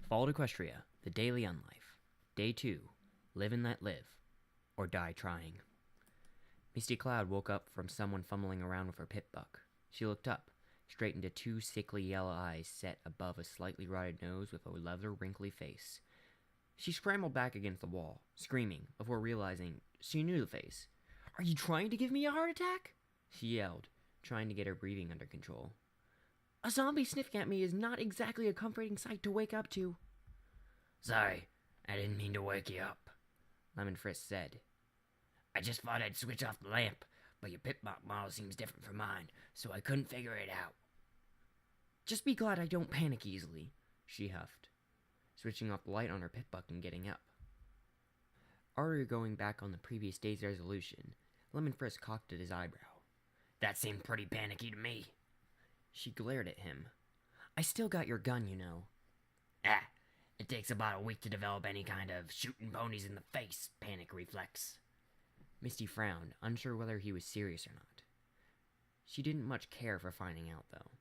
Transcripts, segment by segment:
Fall to Equestria, the daily Unlife. Day 2. Live and let live. Or die trying. Misty Cloud woke up from someone fumbling around with her pit buck. She looked up, straight into two sickly yellow eyes set above a slightly rotted nose with a leather wrinkly face. She scrambled back against the wall, screaming, before realizing she knew the face. "Are you trying to give me a heart attack?" she yelled, trying to get her breathing under control. "A zombie sniffing at me is not exactly a comforting sight to wake up to." "Sorry, I didn't mean to wake you up," Lemon Frisk said. "I just thought I'd switch off the lamp, but your Pipbok model seems different from mine, so I couldn't figure it out." "Just be glad I don't panic easily," she huffed, switching off the light on her Pipbok and getting up. Already going back on the previous day's resolution, Lemon Frisk cocked at his eyebrow. "That seemed pretty panicky to me." She glared at him. "I still got your gun, you know." It takes about a week to develop any kind of shooting ponies in the face panic reflex." Misty frowned, unsure whether he was serious or not. She didn't much care for finding out, though.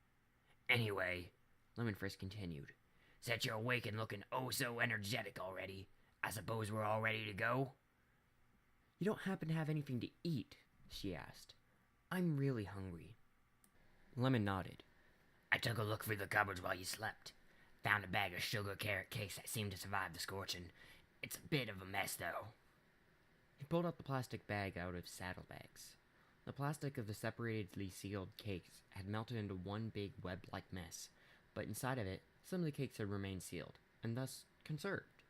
"Anyway," Lemon Frisk continued, "since you're awake and looking oh so energetic already, I suppose we're all ready to go?" "You don't happen to have anything to eat?" she asked. "I'm really hungry." Lemon nodded. "I took a look through the cupboards while you slept. Found a bag of sugar carrot cakes that seemed to survive the scorching. It's a bit of a mess, though." He pulled out the plastic bag out of saddlebags. The plastic of the separatedly sealed cakes had melted into one big web-like mess, but inside of it, some of the cakes had remained sealed, and thus conserved.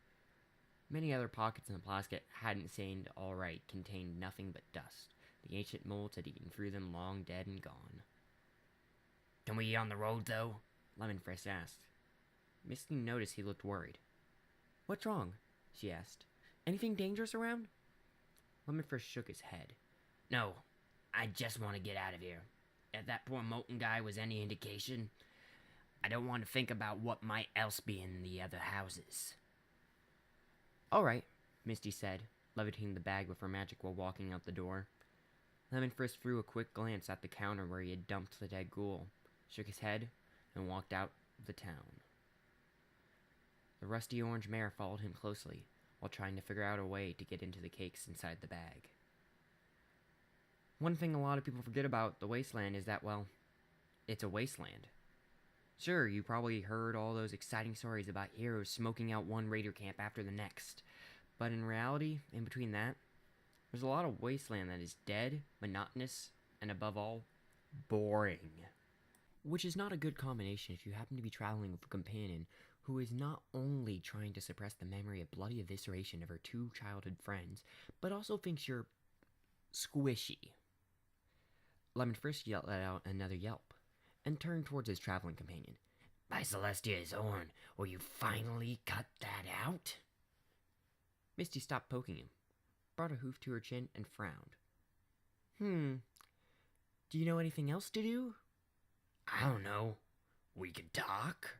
Many other pockets in the plastic hadn't seemed alright contained nothing but dust. The ancient molds had eaten through them, long dead and gone. "Can we eat on the road, though?" Lemon Frisk asked. Misty noticed he looked worried. "What's wrong?" she asked. "Anything dangerous around?" Lemon Frisk shook his head. "No, I just want to get out of here. If that poor molten guy was any indication, I don't want to think about what might else be in the other houses." "All right," Misty said, leviting the bag with her magic while walking out the door. Lemon Frisk threw a quick glance at the counter where he had dumped the dead ghoul, shook his head, and walked out of the town. The rusty orange mare followed him closely, while trying to figure out a way to get into the cakes inside the bag. One thing a lot of people forget about the wasteland is that, well, it's a wasteland. Sure, you probably heard all those exciting stories about heroes smoking out one raider camp after the next, but in reality, in between that, there's a lot of wasteland that is dead, monotonous, and above all, boring. Which is not a good combination if you happen to be traveling with a companion who is not only trying to suppress the memory of bloody evisceration of her two childhood friends, but also thinks you're squishy. Lemon Frisk let out another yelp, and turned towards his traveling companion. "By Celestia's horn, will you finally cut that out?" Misty stopped poking him, brought a hoof to her chin, and frowned. Do you know anything else to do?" "I don't know. We could talk."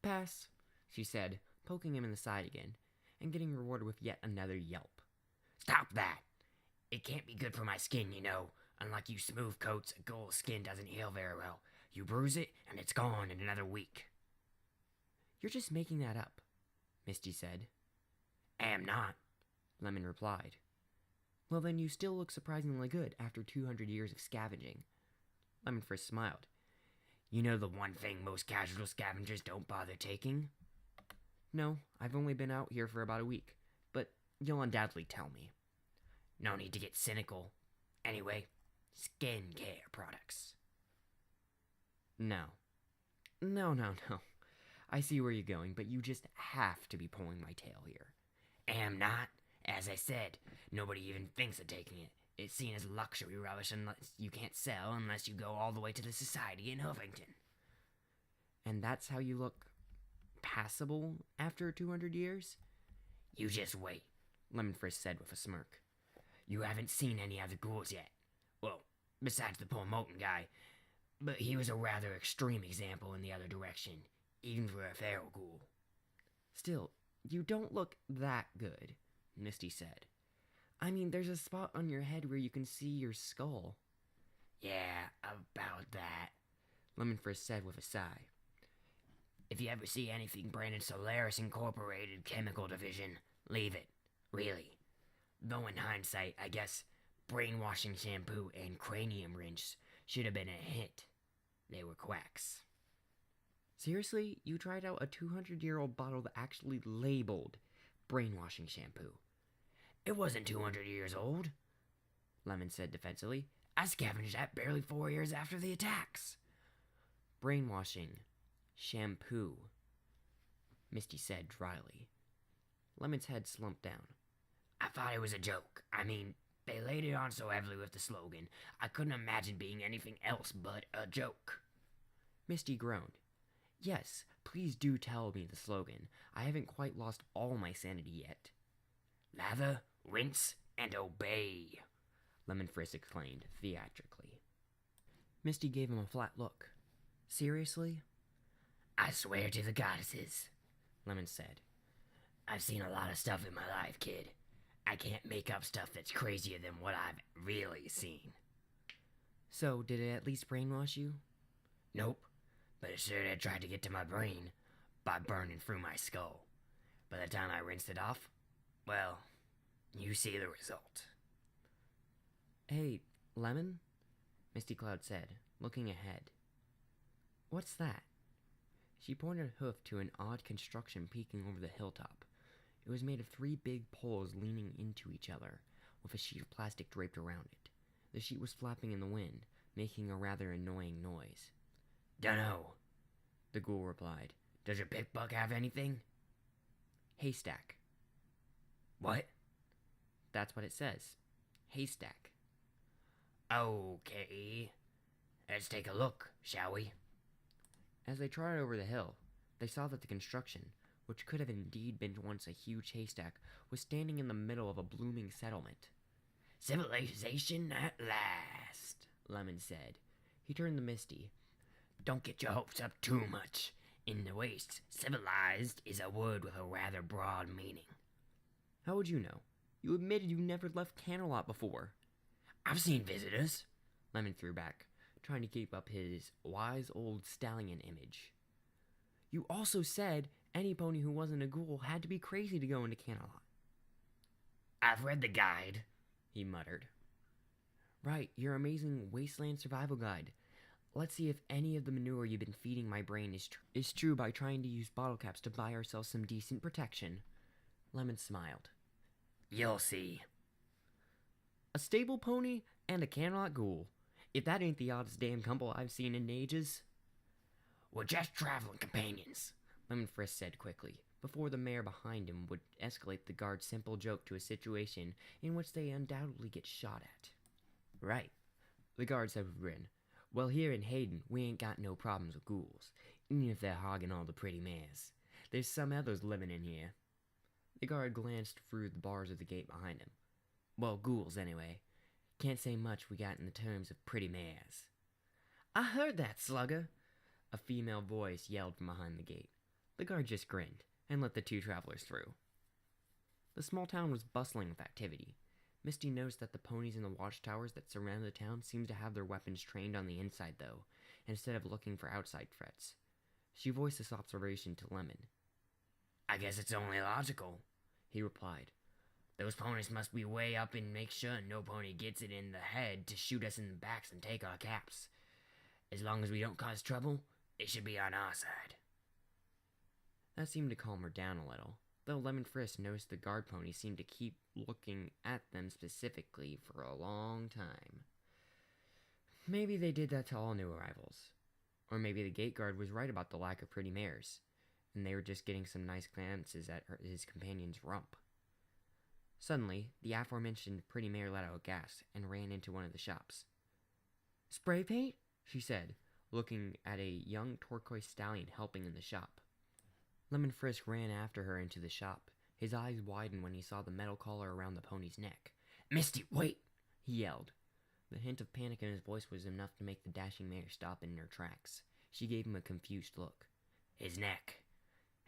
"Pass," she said, poking him in the side again, and getting rewarded with yet another yelp. "Stop that. It can't be good for my skin, you know. Unlike you smooth coats, a ghoul's skin doesn't heal very well. You bruise it, and it's gone in another week." "You're just making that up," Misty said. "Am not," Lemon replied. "Well, then you still look surprisingly good after 200 years of scavenging." Lemon Frisk smiled. "You know the one thing most casual scavengers don't bother taking?" "No, I've only been out here for about a week, but you'll undoubtedly tell me." "No need to get cynical. Anyway, skin care products." No. I see where you're going, but you just have to be pulling my tail here." "Am not. As I said, nobody even thinks of taking it. It's seen as luxury rubbish unless you can't sell unless you go all the way to the Society in Huffington." "And that's how you look passable after 200 years? "You just wait," Lemon Frisk said with a smirk. "You haven't seen any other ghouls yet. Well, besides the poor molten guy. But he was a rather extreme example in the other direction, even for a feral ghoul." "Still, you don't look that good," Misty said. "I mean, there's a spot on your head where you can see your skull." "Yeah, about that," Lemon Frisk said with a sigh. If you ever see anything branded Solaris Incorporated Chemical Division, leave it. Really. Though in hindsight, I guess brainwashing shampoo and cranium rinse should have been a hit. They were quacks. Seriously? You tried out a 200-year-old bottle that actually labeled brainwashing shampoo? It wasn't 200 years old, Lemon said defensively. I scavenged that barely 4 years after the attacks. Brainwashing shampoo, Misty said dryly. Lemon's head slumped down. I thought it was a joke. I mean, they laid it on so heavily with the slogan, I couldn't imagine being anything else but a joke. Misty groaned. Yes, please do tell me the slogan. I haven't quite lost all my sanity yet. Lather, rinse, and obey, Lemon Frisk exclaimed theatrically. Misty gave him a flat look. Seriously? I swear to the goddesses, Lemon said. I've seen a lot of stuff in my life, kid. I can't make up stuff that's crazier than what I've really seen. So, did it at least brainwash you? Nope, but it sure did try to get to my brain by burning through my skull. By the time I rinsed it off, well, you see the result. Hey, Lemon? Misty Cloud said, looking ahead. What's that? She pointed a hoof to an odd construction peeking over the hilltop. It was made of 3 big poles leaning into each other, with a sheet of plastic draped around it. The sheet was flapping in the wind, making a rather annoying noise. Dunno, the ghoul replied. Does your pickbuck have anything? Haystack. What? That's what it says. Haystack. Okay. Let's take a look, shall we? As they trotted over the hill, they saw that the construction, which could have indeed been once a huge haystack, was standing in the middle of a blooming settlement. Civilization at last, Lemon said. He turned to Misty. Don't get your hopes up too much. In the Waste, civilized is a word with a rather broad meaning. How would you know? You admitted you never left Canterlot before. I've seen visitors, Lemon threw back, trying to keep up his wise old stallion image. You also said any pony who wasn't a ghoul had to be crazy to go into Canterlot. I've read the guide, he muttered. Right, your amazing wasteland survival guide. Let's see if any of the manure you've been feeding my brain is true by trying to use bottle caps to buy ourselves some decent protection. Lemon smiled. You'll see. A stable pony and a Canterlot ghoul. If that ain't the oddest damn couple I've seen in ages. We're just traveling companions, Lemon Frisk said quickly, before the mare behind him would escalate the guard's simple joke to a situation in which they undoubtedly get shot at. Right, the guard said with a grin. Well, here in Hayden, we ain't got no problems with ghouls, even if they're hogging all the pretty mares. There's some others living in here. The guard glanced through the bars of the gate behind him. Well, ghouls, anyway. Can't say much we got in the terms of pretty mares. I heard that, slugger, a female voice yelled from behind the gate. The guard just grinned and let the 2 travelers through. The small town was bustling with activity. Misty noticed that the ponies in the watchtowers that surrounded the town seemed to have their weapons trained on the inside, though, instead of looking for outside threats. She voiced this observation to Lemon. I guess it's only logical, he replied. Those ponies must be way up and make sure no pony gets it in the head to shoot us in the backs and take our caps. As long as we don't cause trouble, they should be on our side. That seemed to calm her down a little, though Lemon Frisk noticed the guard ponies seemed to keep looking at them specifically for a long time. Maybe they did that to all new arrivals. Or maybe the gate guard was right about the lack of pretty mares, and they were just getting some nice glances at his companion's rump. Suddenly, the aforementioned pretty mare let out a gasp and ran into one of the shops. Spray paint? She said, looking at a young turquoise stallion helping in the shop. Lemon Frisk ran after her into the shop. His eyes widened when he saw the metal collar around the pony's neck. Misty, wait! He yelled. The hint of panic in his voice was enough to make the dashing mare stop in her tracks. She gave him a confused look. His neck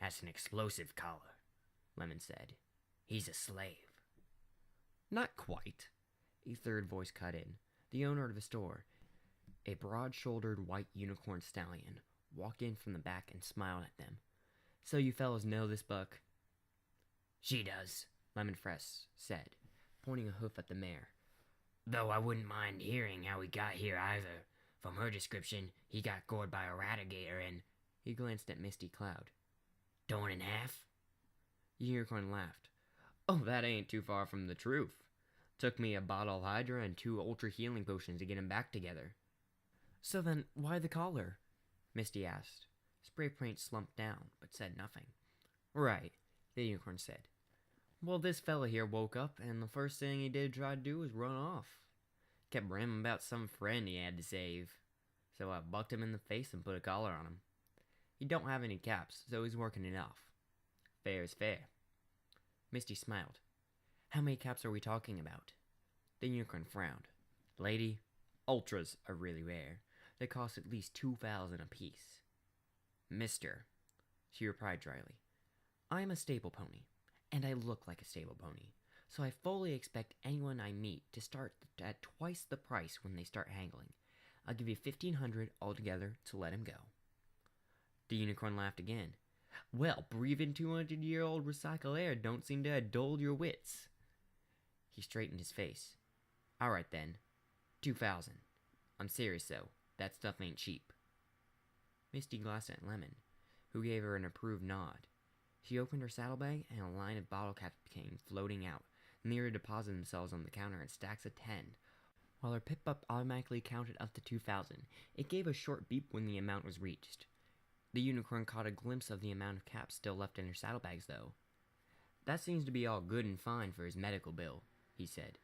has an explosive collar, Lemon said. He's a slave. Not quite, a third voice cut in. The owner of the store, a broad-shouldered white unicorn stallion, walked in from the back and smiled at them. "So you fellows know this book?" "She does," Lemon Fresh said, pointing a hoof at the mare. "Though I wouldn't mind hearing how he got here either. From her description, he got gored by a ratigator and—" He glanced at Misty Cloud. "Torn in half?" The unicorn laughed. "Oh, that ain't too far from the truth. Took me a bottle of Hydra and 2 ultra healing potions to get him back together." "So then, why the collar?" Misty asked. Spray Paint slumped down, but said nothing. "Right," the unicorn said. "Well, this fella here woke up, and the first thing he did try to do was run off. Kept rambling about some friend he had to save. So I bucked him in the face and put a collar on him. He don't have any caps, so he's working it off. Fair is fair." Misty smiled. "How many caps are we talking about?" The unicorn frowned. "Lady, ultras are really rare. They cost at least 2,000 apiece." "Mister," she replied dryly, "I am a stable pony, and I look like a stable pony, so I fully expect anyone I meet to start at twice the price when they start haggling. I'll give you 1,500 altogether to let him go." The unicorn laughed again. "Well, breathing 200-year-old recycled air don't seem to have dulled your wits." He straightened his face. "All right then, 2,000. I'm serious though. That stuff ain't cheap." Misty glanced at Lemon, who gave her an approved nod. She opened her saddlebag, and a line of bottle caps came floating out, nearly deposited themselves on the counter in stacks of 10. While her pip-up automatically counted up to 2,000, it gave a short beep when the amount was reached. The unicorn caught a glimpse of the amount of caps still left in her saddlebags, though. "That seems to be all good and fine for his medical bill," he said,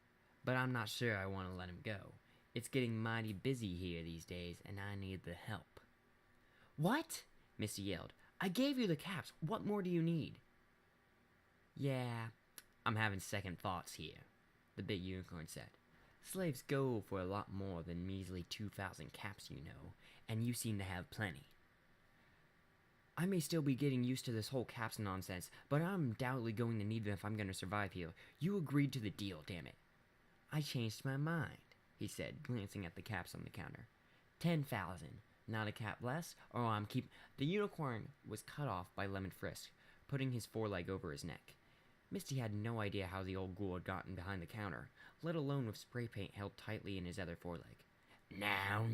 "but I'm not sure I want to let him go. It's getting mighty busy here these days, and I need the help." "What?" Misty yelled. "I gave you the caps. What more do you need?" "Yeah, I'm having second thoughts here," the big unicorn said. "Slaves go for a lot more than measly 2,000 caps, you know, and you seem to have plenty. I may still be getting used to this whole caps nonsense, but I'm undoubtedly going to need them if I'm going to survive here. You agreed to the deal, damn it." "I changed my mind," he said, glancing at the caps on the counter. 10,000. Not a cap less, or I'm keep—" The unicorn was cut off by Lemon Frisk, putting his foreleg over his neck. Misty had no idea how the old ghoul had gotten behind the counter, let alone with spray paint held tightly in his other foreleg. Now,"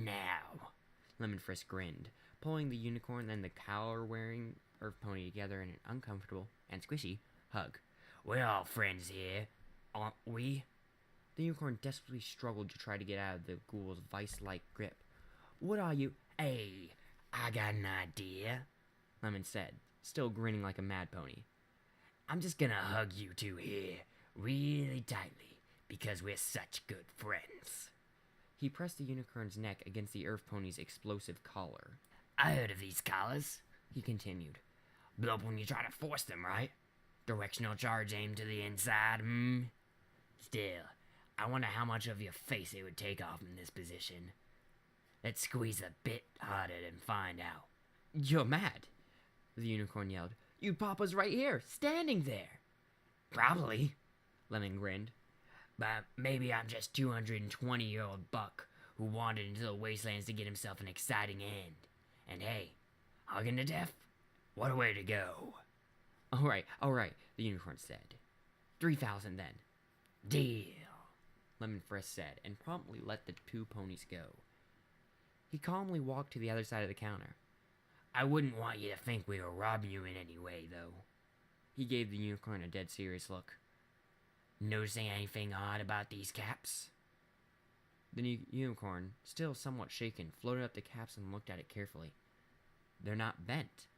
Lemon Frisk grinned, pulling the unicorn and the collar-wearing earth pony together in an uncomfortable and squishy hug. "We're all friends here, aren't we?" The unicorn desperately struggled to try to get out of the ghoul's vice-like grip. "What are you—" "Hey, I got an idea," Lemon said, still grinning like a mad pony. "I'm just gonna hug you two here really tightly because we're such good friends." He pressed the unicorn's neck against the earth pony's explosive collar. "I heard of these collars," he continued. "Blow up when you try to force them, right? Directional charge aimed to the inside, Still, I wonder how much of your face it would take off in this position. Let's squeeze a bit harder and find out." "You're mad," the unicorn yelled. "You'd pop us right here, standing there." "Probably," Lemon grinned. "But maybe I'm just 220-year-old buck who wandered into the wastelands to get himself an exciting end. And hey, hugging to death? What a way to go." All right, the unicorn said. 3,000 then." "Deal," Lemon Frisk said, and promptly let the 2 ponies go. He calmly walked to the other side of the counter. "I wouldn't want you to think we were robbing you in any way, though." He gave the unicorn a dead serious look. "Noticing anything odd about these caps?" The unicorn, still somewhat shaken, floated up the caps and looked at it carefully. "They're not bent.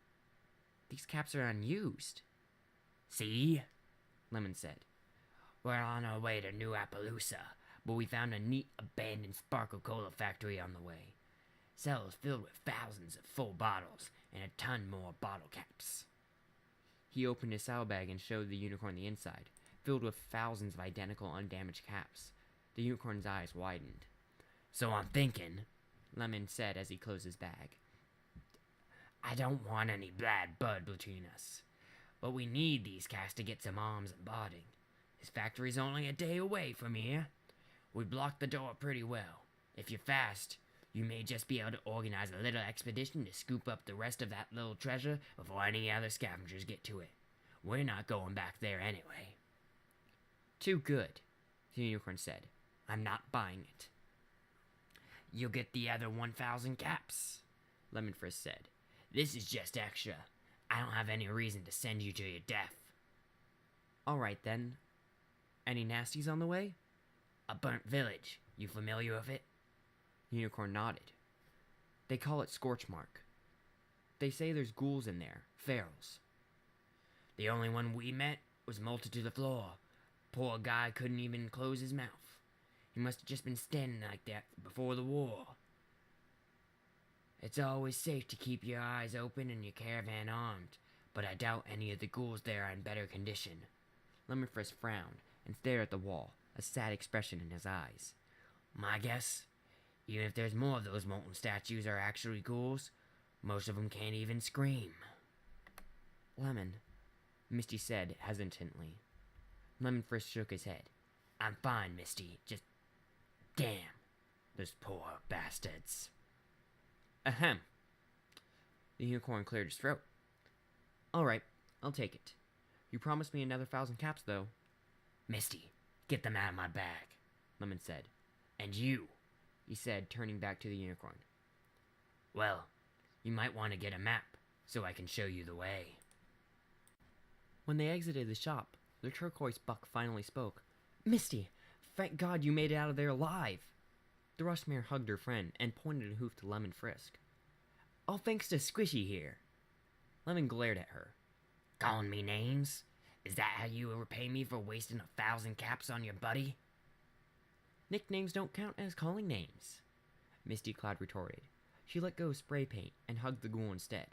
These caps are unused." "See?" Lemon said. "We're on our way to New Appaloosa, but we found a neat abandoned sparkle cola factory on the way. Cells filled with thousands of full bottles and a ton more bottle caps." He opened his saddlebag and showed the unicorn the inside, filled with thousands of identical undamaged caps. The unicorn's eyes widened. "So I'm thinking," Lemon said as he closed his bag, "I don't want any bad blood between us, but we need these caps to get some arms and barding. This factory's only a day away from here. We blocked the door pretty well. If you're fast, You may just be able to organize a little expedition to scoop up the rest of that little treasure before any other scavengers get to it. We're not going back there anyway. Too good, the unicorn said. I'm not buying it. You'll get the other 1,000 caps, Lemon Frisk said. This is just extra. I don't have any reason to send you to your death. All right, then. Any nasties on the way? A burnt village. You familiar with it? The unicorn nodded. They call it Scorchmark. They say there's ghouls in there, ferals. The only one we met was molted to the floor. Poor guy couldn't even close his mouth. He must have just been standing like that before the war. It's always safe to keep your eyes open and your caravan armed, but I doubt any of the ghouls there are in better condition. Lemon Frisk frowned and stared at the wall, a sad expression in his eyes. My guess, even if there's more of those molten statues are actually ghouls, most of them can't even scream. Lemon, Misty said hesitantly. Lemon Frisk shook his head. I'm fine, Misty. Just damn those poor bastards. Ahem. The unicorn cleared his throat. All right, I'll take it. You promised me another 1,000 caps, though. Misty, get them out of my bag, Lemon said. And you, he said, turning back to the unicorn. Well, you might want to get a map so I can show you the way. When they exited the shop, the turquoise buck finally spoke. Misty, thank God you made it out of there alive. The Rushmare hugged her friend and pointed a hoof to Lemon Frisk. All thanks to Squishy here. Lemon glared at her. Calling me names? Is that how you will repay me for wasting 1,000 caps on your buddy? Nicknames don't count as calling names, Misty Cloud retorted. She let go of spray paint and hugged the ghoul instead.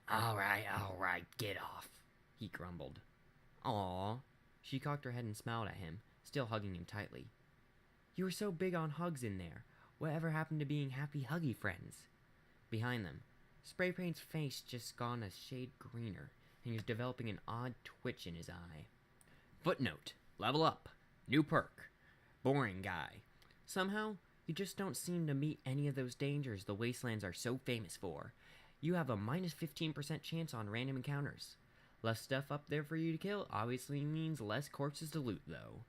All right, get off, he grumbled. Aww. She cocked her head and smiled at him, still hugging him tightly. You were so big on hugs in there. Whatever happened to being happy huggy friends? Behind them, Spray Paint's face just gone a shade greener, and he was developing an odd twitch in his eye. Footnote. Level up. New perk. Boring guy. Somehow, you just don't seem to meet any of those dangers the wastelands are so famous for. You have a minus 15% chance on random encounters. Less stuff up there for you to kill obviously means less corpses to loot, though.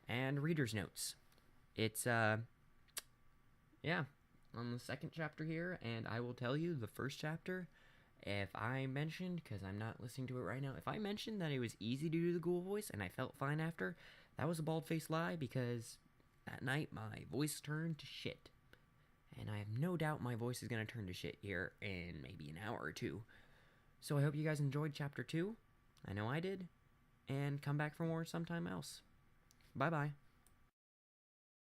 And reader's notes. It's, on the second chapter here, and I will tell you the first chapter, if I mentioned, because I'm not listening to it right now, if I mentioned that it was easy to do the ghoul voice and I felt fine after, that was a bald-faced lie, because that night my voice turned to shit. And I have no doubt my voice is going to turn to shit here in maybe an hour or two. So I hope you guys enjoyed chapter 2. I know I did. And come back for more sometime else. Bye-bye.